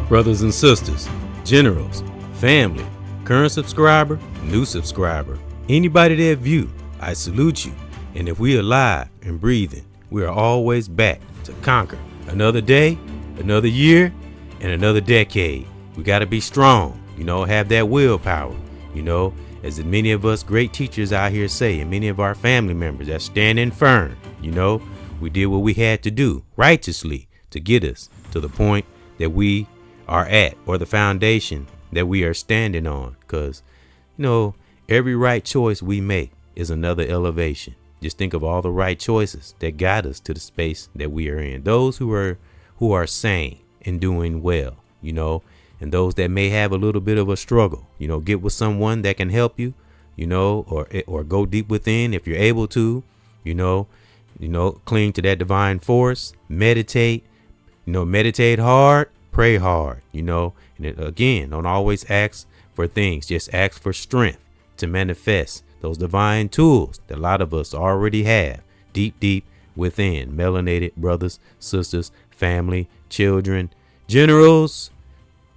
Brothers and sisters, generals, family, current subscriber, new subscriber, anybody that view, I salute you. And if we are alive and breathing, we are always back to conquer another day, another year, and another decade. We got to be strong, have that willpower, as many of us great teachers out here say, and many of our family members are standing firm. We did what we had to do righteously to get us to the point that we are at, or the foundation that we are standing on. Because, every right choice we make is another elevation. Just think of all the right choices that got us to the space that we are in. Those who are sane and doing well, and those that may have a little bit of a struggle, get with someone that can help you, or go deep within if you're able to, cling to that divine force, meditate, meditate hard, pray hard, and again, don't always ask for things. Just ask for strength to manifest those divine tools that a lot of us already have deep within. Melanated brothers, sisters, family, children, generals,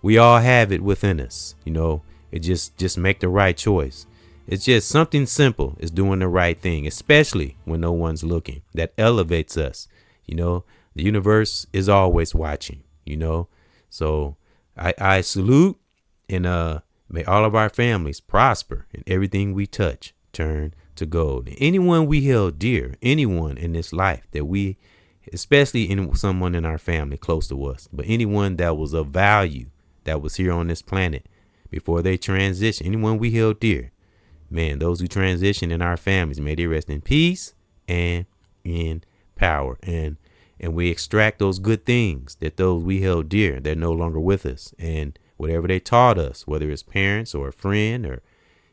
we all have it within us. It just make the right choice. It's just something simple as doing the right thing, especially when no one's looking. That elevates us. The universe is always watching, So I salute, and may all of our families prosper and everything we touch turn to gold. Anyone we held dear, anyone in this life that we, especially in someone in our family close to us, but anyone that was of value that was here on this planet before they transition, anyone we held dear, man, those who transition in our families, may they rest in peace and in power. And we extract those good things that those we held dear, they're no longer with us. And whatever they taught us, whether it's parents or a friend,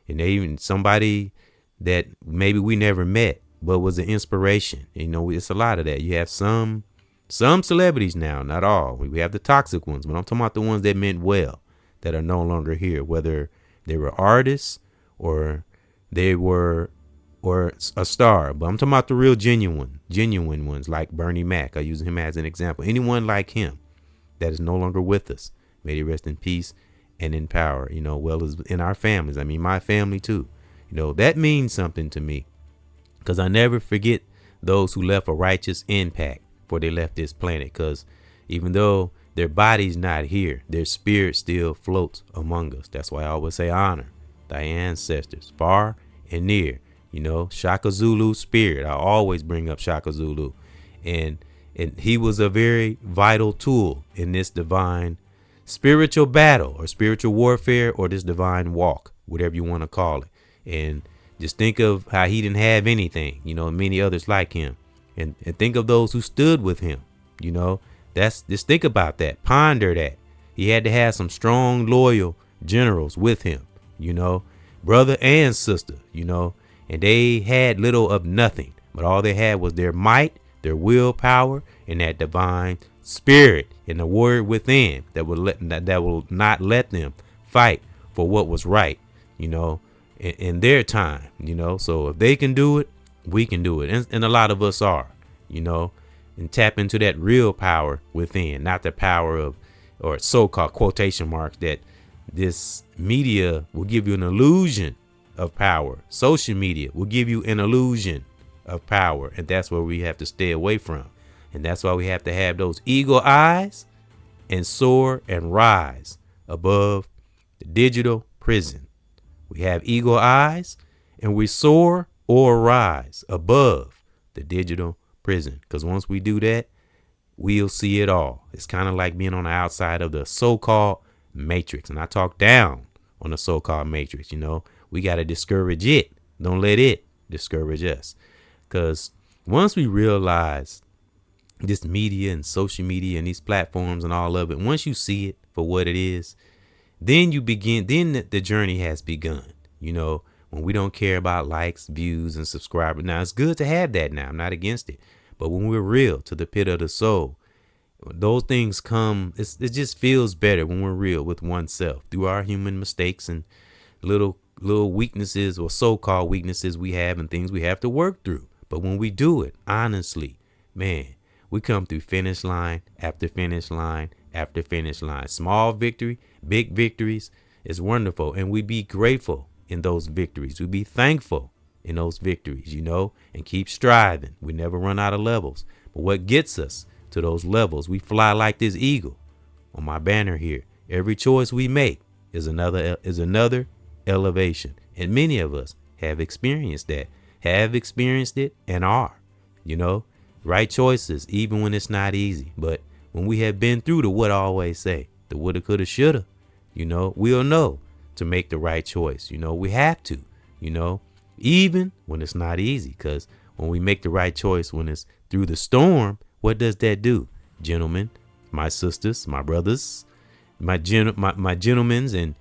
and even somebody that maybe we never met, but was an inspiration. It's a lot of that. You have some celebrities now, not all. We have the toxic ones, but I'm talking about the ones that meant well, that are no longer here, whether they were artists or they were a star. But I'm talking about the real genuine ones, like Bernie Mac. I use him as an example. Anyone like him that is no longer with us, may they rest in peace and in power, well as in our families. I mean, my family too. That means something to me, because I never forget those who left a righteous impact before they left this planet. Because even though their body's not here, their spirit still floats among us. That's why I always say honor thy ancestors, far and near. Shaka Zulu spirit. I always bring up Shaka Zulu, and he was a very vital tool in this divine spiritual battle, or spiritual warfare, or this divine walk, whatever you want to call it. And just think of how he didn't have anything, many others like him, and think of those who stood with him. Just think about that, ponder that. He had to have some strong, loyal generals with him, brother and sister, and they had little of nothing, but all they had was their might, their willpower, and that divine spirit and the word within that will not let them fight for what was right, in their time, So if they can do it, we can do it. And a lot of us are, and tap into that real power within, not the power of, or so-called quotation marks, that this media will give you an illusion of power. Social media will give you an illusion of power. And that's where we have to stay away from. And that's why we have to have those eagle eyes and soar and rise above the digital prison. We have eagle eyes and we soar or rise above the digital prison. Because once we do that, we'll see it all. It's kind of like being on the outside of the so-called matrix. And I talk down on the so-called matrix. We got to discourage it. Don't let it discourage us. Because once we realize this media and social media and these platforms and all of it, once you see it for what it is, then the journey has begun. When we don't care about likes, views, and subscribers. Now, it's good to have that now. I'm not against it. But when we're real to the pit of the soul, those things come. It just feels better when we're real with oneself through our human mistakes and little weaknesses, or so-called weaknesses we have, and things we have to work through. But when we do it honestly, man, we come through finish line after finish line after finish line. Small victory, big victories is wonderful. And we be grateful in those victories. We be thankful in those victories, and keep striving. We never run out of levels. But what gets us to those levels, we fly like this eagle on my banner here. Every choice we make is another elevation. And many of us have experienced that, and are, right choices, even when it's not easy. But when we have been through the what I always say, the woulda, coulda, shoulda, we'll know to make the right choice. We have to, even when it's not easy, because when we make the right choice, when it's through the storm, what does that do? Gentlemen, my sisters, my brothers, my gentlemen's and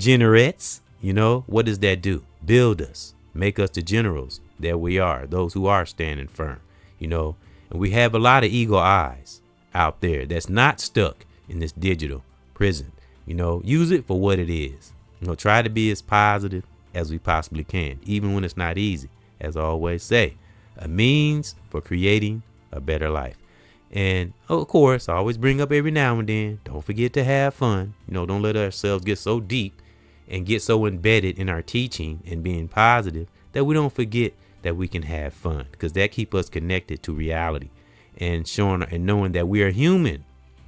generates, what does that do? Build us, make us the generals that we are, those who are standing firm, and we have a lot of eagle eyes out there that's not stuck in this digital prison. Use it for what it is. Try to be as positive as we possibly can, even when it's not easy. As I always say, a means for creating a better life. And of course, I always bring up every now and then, don't forget to have fun. Don't let ourselves get so deep and get so embedded in our teaching and being positive that we don't forget that we can have fun, because that keeps us connected to reality and showing and knowing that we are human.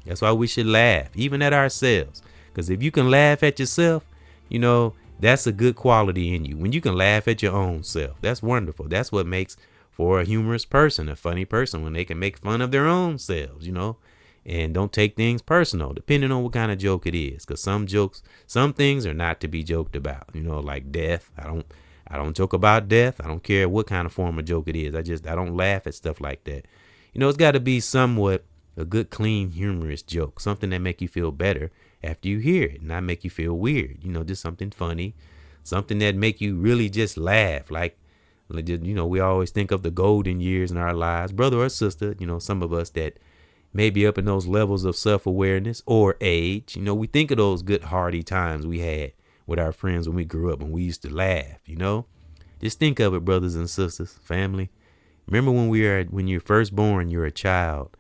That's why we should laugh, even at ourselves. Because if you can laugh at yourself, that's a good quality in you. When you can laugh at your own self, that's wonderful. That's what makes for a humorous person, a funny person, when they can make fun of their own selves, and don't take things personal, depending on what kind of joke it is. Because some things are not to be joked about, like death. I don't joke about death. I don't care what kind of form of joke it is. I don't laugh at stuff like that. It's got to be somewhat a good, clean, humorous joke, something that make you feel better after you hear it, not make you feel weird. Just something funny, something that make you really just laugh. Like, we always think of the golden years in our lives, brother or sister. Some of us that may be up in those levels of self-awareness or age. We think of those good, hearty times we had with our friends when we grew up and we used to laugh. Just think of it, brothers and sisters, family. Remember when you're first born, you're a child.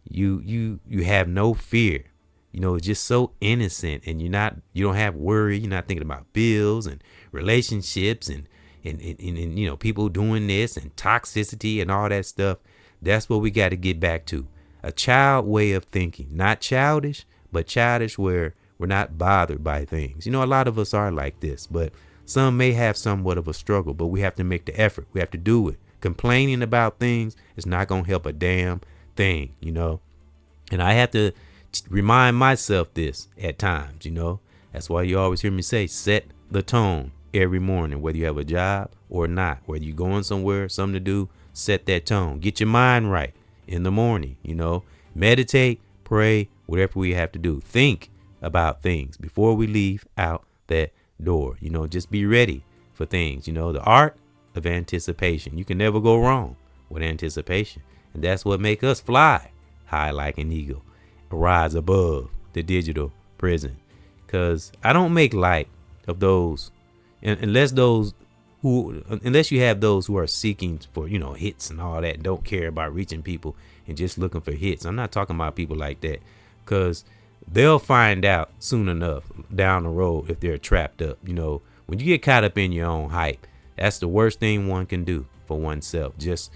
You have no fear. It's just so innocent, and you don't have worry. You're not thinking about bills and relationships and people doing this and toxicity and all that stuff. That's what we got to get back to. A child way of thinking, not childish, but childish where we're not bothered by things. A lot of us are like this, but some may have somewhat of a struggle, but we have to make the effort. We have to do it. Complaining about things is not going to help a damn thing, and I have to remind myself this at times, That's why you always hear me say, set the tone every morning, whether you have a job or not, whether you're going somewhere, something to do, set that tone. Get your mind right in the morning, meditate, pray, whatever we have to do. Think about things before we leave out that door, just be ready for things, the art of anticipation. You can never go wrong with anticipation. And that's what make us fly high like an eagle, rise above the digital prison. Because I don't make light of those, unless you have those who are seeking for, hits and all that, don't care about reaching people and just looking for hits. I'm not talking about people like that, because they'll find out soon enough down the road if they're trapped up. When you get caught up in your own hype, that's the worst thing one can do for oneself. Just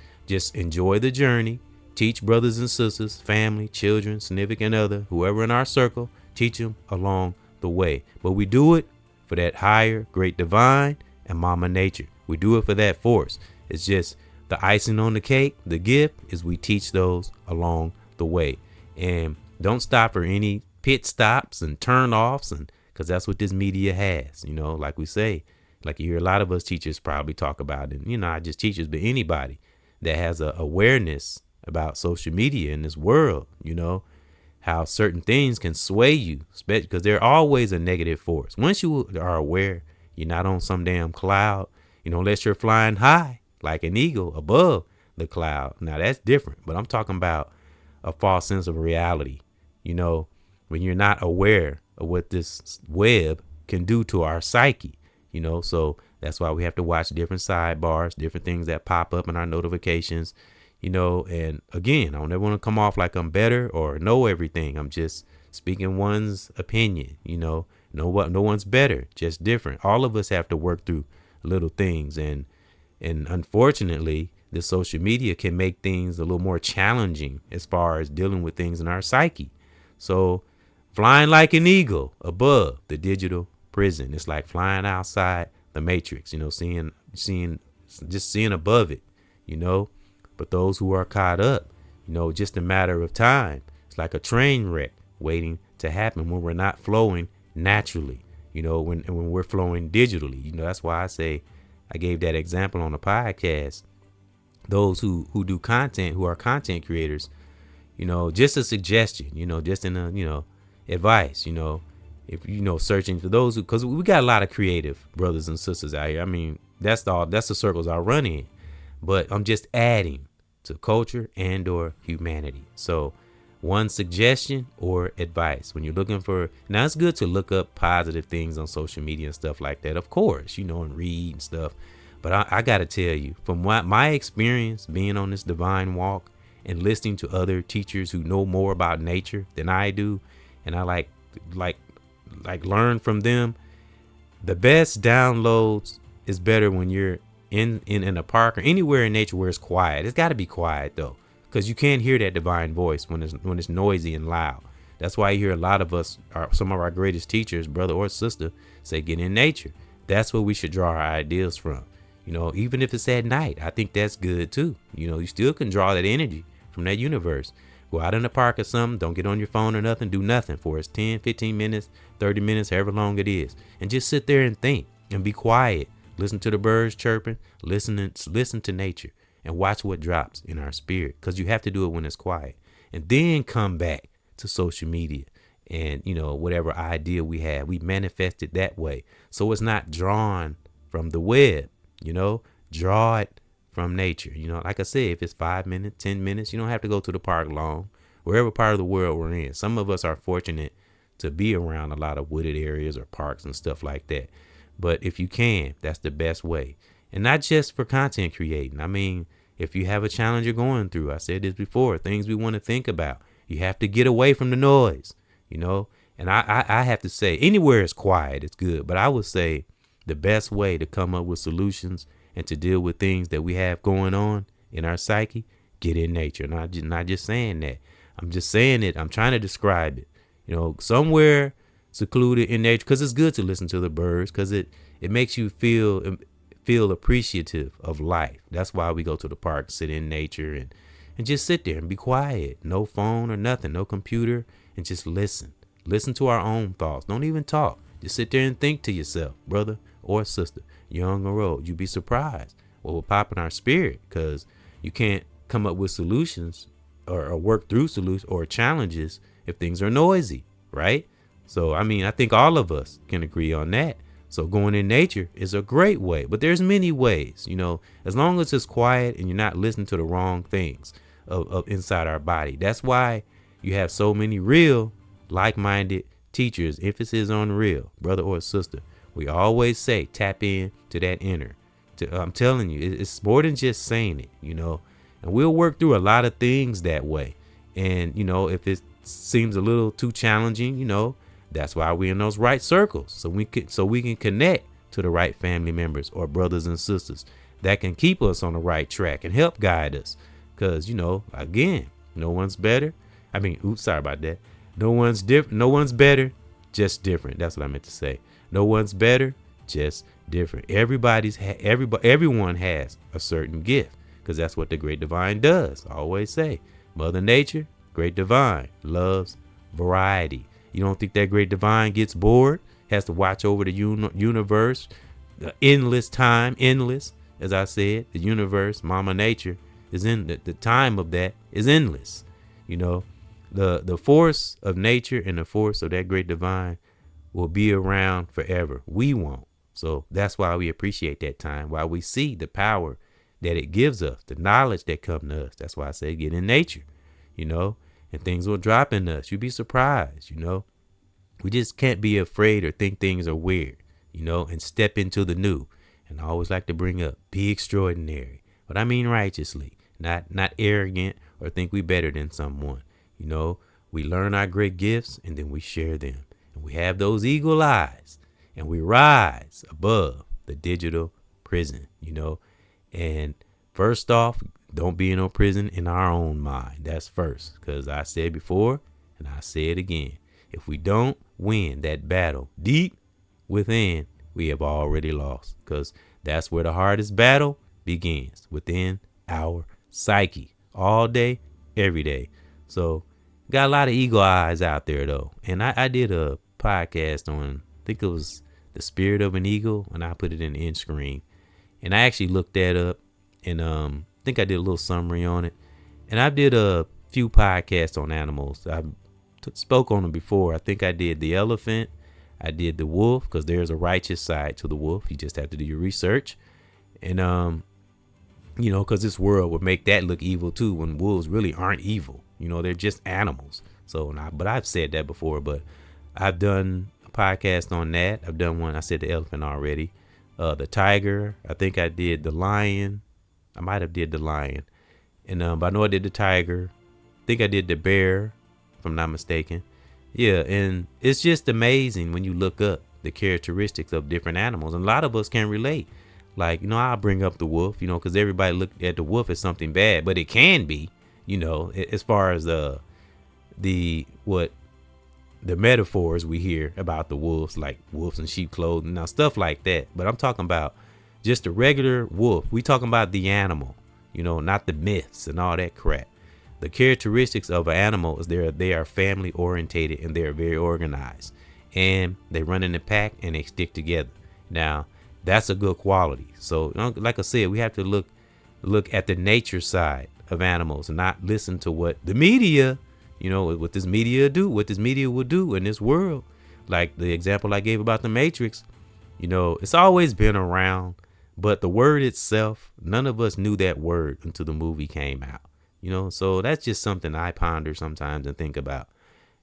enjoy the journey. Teach brothers and sisters, family, children, significant other, whoever in our circle, teach them along the way. But we do it for that higher, great divine, and mama nature. We do it for that force. It's just the icing on the cake. The gift is we teach those along the way. And don't stop for any pit stops and turn offs, and because that's what this media has, like we say, like you hear a lot of us teachers probably talk about it. Not just teachers, but anybody that has a awareness about social media in this world, how certain things can sway you, especially because they're always a negative force. Once you are aware, you're not on some damn cloud, unless you're flying high like an eagle above the cloud. Now that's different, but I'm talking about a false sense of reality, when you're not aware of what this web can do to our psyche, so that's why we have to watch different sidebars, different things that pop up in our notifications, And again, I don't ever want to come off like I'm better or know everything. I'm just speaking one's opinion. No one's better, just different. All of us have to work through little things, and unfortunately, the social media can make things a little more challenging as far as dealing with things in our psyche. So flying like an eagle above the digital prison, it's like flying outside the matrix, seeing above it, but those who are caught up, just a matter of time. It's like a train wreck waiting to happen when we're not flowing naturally, when we're flowing digitally. That's why I gave that example on the podcast. Those who do content, who are content creators, just a suggestion, just in a, advice, if, searching for those because we got a lot of creative brothers and sisters out here. I mean, that's the circles I run in, but I'm just adding to culture and or humanity. So one suggestion or advice when you're looking for, now it's good to look up positive things on social media and stuff like that, of course, and read and stuff. But I got to tell you, from my experience being on this divine walk and listening to other teachers who know more about nature than I do, and I like learn from them, the best downloads is better when you're in a park or anywhere in nature where it's quiet. It's got to be quiet though, because you can't hear that divine voice when it's noisy and loud. That's why you hear a lot of us, some of our greatest teachers, brother or sister, say get in nature. That's where we should draw our ideas from. Even if it's at night, I think that's good too. You still can draw that energy from that universe. Go out in the park or something. Don't get on your phone or nothing. Do nothing for us. 10, 15 minutes, 30 minutes, however long it is. And just sit there and think and be quiet. Listen to the birds chirping. Listen to nature and watch what drops in our spirit, because you have to do it when it's quiet. And then come back to social media and, whatever idea we have, we manifest it that way. So it's not drawn from the web. Draw it from nature. Like I said, if it's 5 minutes, 10 minutes, you don't have to go to the park long, wherever part of the world we're in. Some of us are fortunate to be around a lot of wooded areas or parks and stuff like that. But if you can, that's the best way. And not just for content creating. I mean, if you have a challenge you're going through, I said this before, things we want to think about, you have to get away from the noise, and I have to say anywhere it's quiet, it's good. But I would say the best way to come up with solutions and to deal with things that we have going on in our psyche, get in nature. Not just saying that. I'm just saying it. I'm trying to describe it. Somewhere secluded in nature, because it's good to listen to the birds, because it makes you feel appreciative of life. That's why we go to the park, sit in nature and just sit there and be quiet. No phone or nothing, no computer, and just listen. Listen to our own thoughts. Don't even talk. Just sit there and think to yourself, brother or sister, young or old. You'd be surprised what will pop in our spirit, because you can't come up with solutions or work through solutions or challenges if things are noisy, right? So, I think all of us can agree on that. So going in nature is a great way, but there's many ways, as long as it's quiet and you're not listening to the wrong things of inside our body. That's why you have so many real like-minded teachers. Emphasis on real, brother or sister. We always say tap in to that inner. I'm telling you, it's more than just saying it, and we'll work through a lot of things that way. And, if it seems a little too challenging, that's why we're in those right circles. So we can connect to the right family members or brothers and sisters that can keep us on the right track and help guide us. Because, again, no one's better. Sorry about that. No one's different. No one's better, just different. That's what I meant to say. No one's better, just different. Everyone has a certain gift, because that's what the great divine does. I always say, Mother Nature, great divine, loves variety. You don't think that great divine gets bored, has to watch over the universe, the endless time, as I said, the universe, Mama Nature is in the time of that is endless. The force of nature and the force of that great divine will be around forever. We won't. So that's why we appreciate that time, why we see the power that it gives us, the knowledge that comes to us. That's why I say get in nature, and things will drop in us. You'll be surprised, We just can't be afraid or think things are weird, and step into the new. And I always like to bring up, be extraordinary. But I mean righteously, not arrogant or think we better than someone. You know, we learn our great gifts and then we share them. And we have those eagle eyes and we rise above the digital prison, you know. And first off, don't be in no prison in our own mind. That's first, because I said before and I say it again. If we don't win that battle deep within, we have already lost, because that's where the hardest battle begins, within our psyche, all day, every day. So got a lot of eagle eyes out there though. And I did a podcast on, I think it was the spirit of an eagle, and I put it in the end screen. And I actually looked that up, and I think I did a little summary on it. And I did a few podcasts on animals. I spoke on them before. I think I did the elephant. I did the wolf, because there's a righteous side to the wolf. You just have to do your research. And, you know, because this world would make that look evil too, when wolves really aren't evil. You know, they're just animals. So, but I've said that before, but I've done a podcast on that. I've done one. I said the elephant already. The tiger. I think I did the lion. I might have did the lion. And, but I know I did the tiger. I think I did the bear, if I'm not mistaken. Yeah. And it's just amazing when you look up the characteristics of different animals. And a lot of us can relate. Like, you know, I'll bring up the wolf, you know, because everybody look at the wolf as something bad, but it can be, you know, as far as the metaphors we hear about the wolves, like wolves in sheep clothing, now stuff like that. But I'm talking about just a regular wolf. We talking about the animal, you know, not the myths and all that crap. The characteristics of an animal is they are family orientated, and they're very organized, and they run in a pack and they stick together. Now, that's a good quality. So, you know, like I said, we have to look at the nature side of animals and not listen to what the media, you know, what this media will do in this world. Like the example I gave about the Matrix, you know, it's always been around, but the word itself, none of us knew that word until the movie came out, you know. So that's just something I ponder sometimes and think about,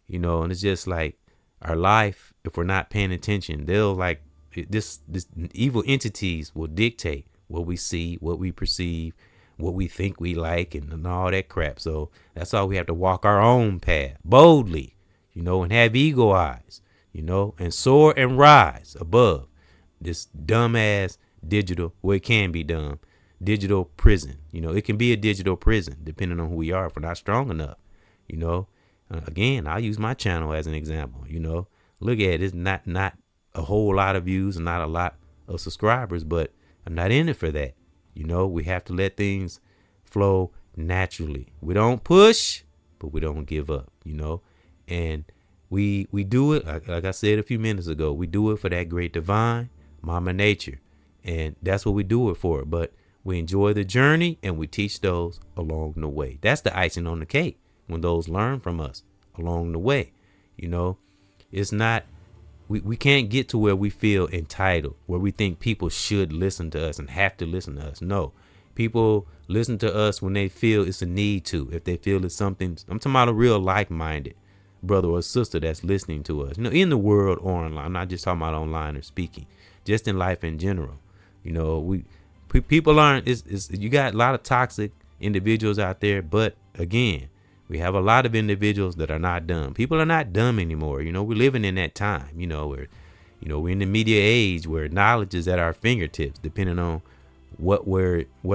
you know. And it's just like our life, if we're not paying attention, they'll like, this evil entities will dictate what we see, what we perceive, what we think we like, and all that crap. So that's why we have to walk our own path boldly, you know, and have eagle eyes, you know, and soar and rise above this dumbass digital, well, it can be dumb, digital prison. You know, it can be a digital prison depending on who we are, if we're not strong enough, you know. Again, I'll use my channel as an example, you know. Look at it, it's not a whole lot of views and not a lot of subscribers, but I'm not in it for that. You know, we have to let things flow naturally. We don't push, but we don't give up, you know. And we do it, like I said a few minutes ago, we do it for that great divine, Mama Nature. And that's what we do it for. But we enjoy the journey, and we teach those along the way. That's the icing on the cake, when those learn from us along the way. You know, it's not, we can't get to where we feel entitled, where we think people should listen to us and have to listen to us. No, people listen to us when they feel it's a need to. If they feel it's something, I'm talking about a real like-minded brother or sister that's listening to us, you know, in the world or online. I'm not just talking about online or speaking, just in life in general. You know, people aren't, you got a lot of toxic individuals out there, but again, we have a lot of individuals that are not dumb. People are not dumb anymore. You know, we're living in that time, you know, where, you know, we're in the media age where knowledge is at our fingertips, depending on what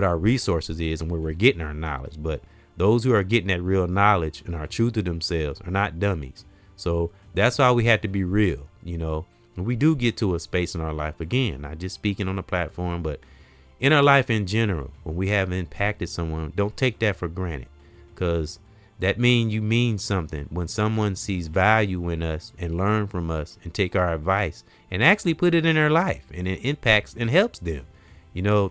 our resources is and where we're getting our knowledge. But those who are getting that real knowledge and are true to themselves are not dummies. So that's why we have to be real, you know. And we do get to a space in our life, again, not just speaking on the platform, but in our life in general, when we have impacted someone, don't take that for granted, because that means you mean something when someone sees value in us and learn from us and take our advice and actually put it in their life, and it impacts and helps them. You know,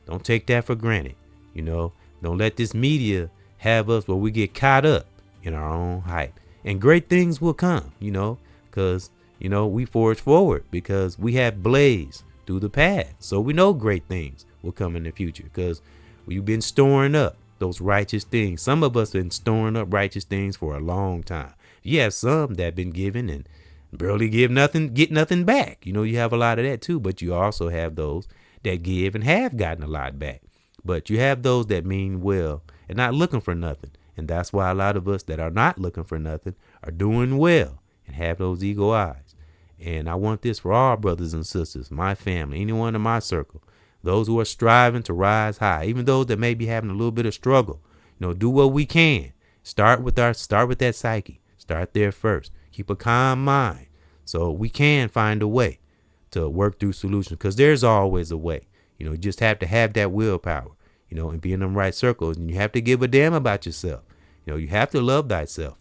don't take that for granted. You know, don't let this media have us where we get caught up in our own hype, and great things will come, you know, because, you know, we forge forward because we have blazed through the past. So we know great things will come in the future because we've been storing up those righteous things. Some of us have been storing up righteous things for a long time. You have some that have been given and barely get nothing back. You know, you have a lot of that too, but you also have those that give and have gotten a lot back. But you have those that mean well and not looking for nothing. And that's why a lot of us that are not looking for nothing are doing well and have those eagle eyes. And I want this for all brothers and sisters, my family, anyone in my circle, those who are striving to rise high, even those that may be having a little bit of struggle. Do what we can. Start with that psyche. Start there first. Keep a calm mind so we can find a way to work through solutions, because there's always a way. You just have to have that willpower, and be in them right circles. And you have to give a damn about yourself. You have to love thyself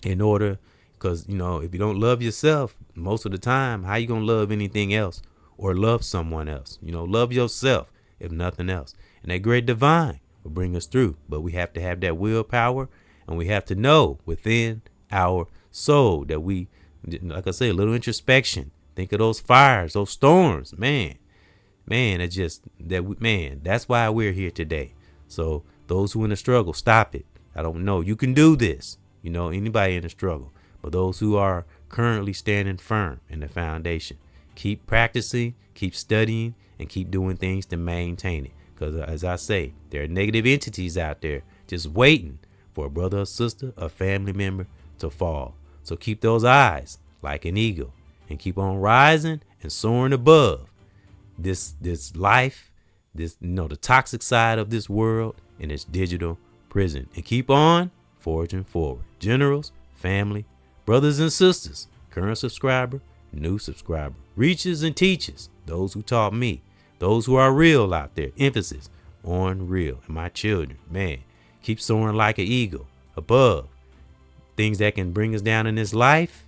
in order, because, if you don't love yourself, most of the time, how you going to love anything else or love someone else? Love yourself, if nothing else. And that great divine will bring us through. But we have to have that willpower, and we have to know within our soul that we, like I say, a little introspection. Think of those fires, those storms, man, it's just that, that's why we're here today. So those who in the struggle, stop it. I don't know. You can do this, anybody in the struggle, but those who are currently standing firm in the foundation, keep practicing, keep studying, and keep doing things to maintain it. Because as I say, there are negative entities out there just waiting for a brother or sister, a family member to fall. So keep those eyes like an eagle and keep on rising and soaring above this life, the toxic side of this world and its digital prison, and keep on forging forward. Generals, family, brothers and sisters, current subscriber, new subscriber, reachers and teachers, those who taught me, those who are real out there, emphasis on real, and my children, man, keep soaring like an eagle above things that can bring us down in this life,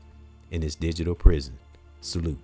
in this digital prison. Salute.